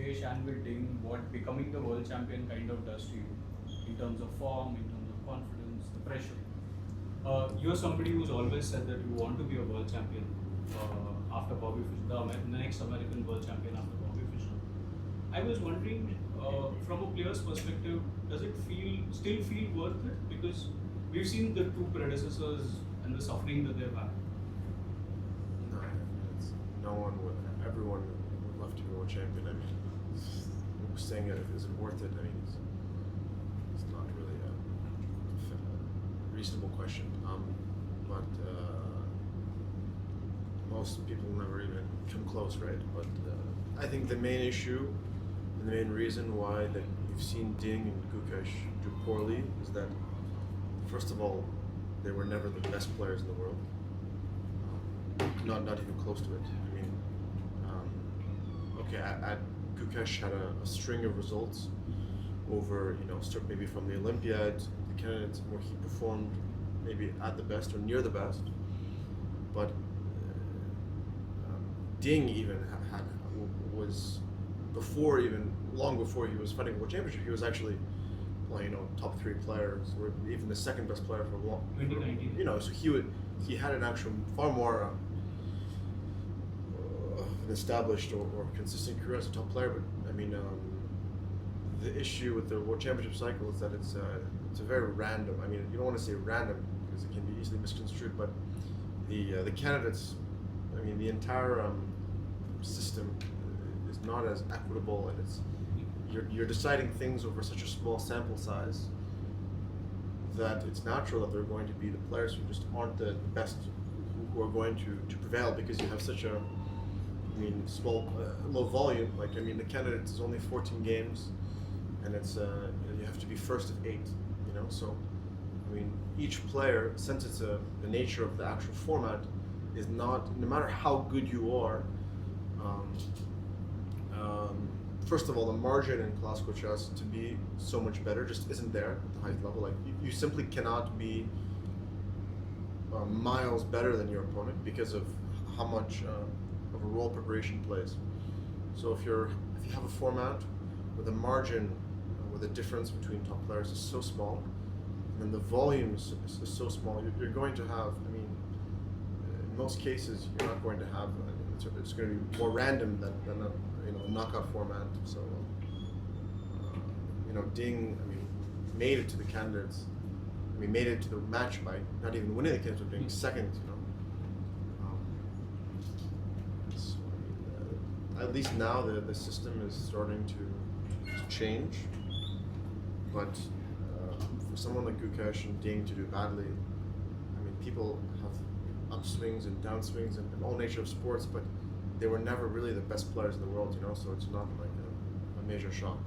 Gukesh and with Ding, what becoming the world champion kind of does to you in terms of form, in terms of confidence, the pressure. You're somebody who's always said that you want to be a world champion after Bobby Fischer, the next American world champion after Bobby Fischer. I was wondering, from a player's perspective, does it still feel worth it? Because we've seen the two predecessors and the suffering that they've had. No, no one would. Everyone would love to be world champion. I mean, saying it, is it worth it? I mean, it's not really a reasonable question. But most people never even come close, right? But I think the main issue and the main reason why that you've seen Ding and Gukesh do poorly is that, first of all, they were never the best players in the world. Not even close to it. I mean, okay, at Gukesh had a string of results over, maybe from the Olympiad, the candidates where he performed maybe at the best or near the best. But Ding even was long before he was fighting for world championship, he was actually playing, top 3 players, or even the second best player for a long. 2019. So he had an actual far more an established or consistent career as a top player. But I mean, the issue with the world championship cycle is that it's a very random. I mean, you don't want to say random because it can be easily misconstrued, but the candidates, I mean, the entire system is not as equitable, and you're deciding things over such a small sample size that it's natural that they're going to be the players who just aren't the best who are going to prevail, because you have such a small low volume. Like, I mean, the candidates is only 14 games, and it's you have to be first of 8. So I mean, each player, since it's the nature of the actual format, is not, no matter how good you are. First of all, the margin in classical chess to be so much better just isn't there at the highest level. Like, you simply cannot be miles better than your opponent because of how much of a role preparation plays. So if you have a format where the margin, where the difference between top players is so small, and then the volume is so small, you're going to have, I mean, in most cases, you're not going to have, it's going to be more random than a knockout format. So, Ding, I mean, made it to the candidates. I mean, made it to the match by not even winning the candidates, but being second. So, at least now the system is starting to change. But for someone like Gukesh and Ding to do badly, I mean, people have upswings and downswings and all nature of sports, but they were never really the best players in the world, so it's not like a major shock.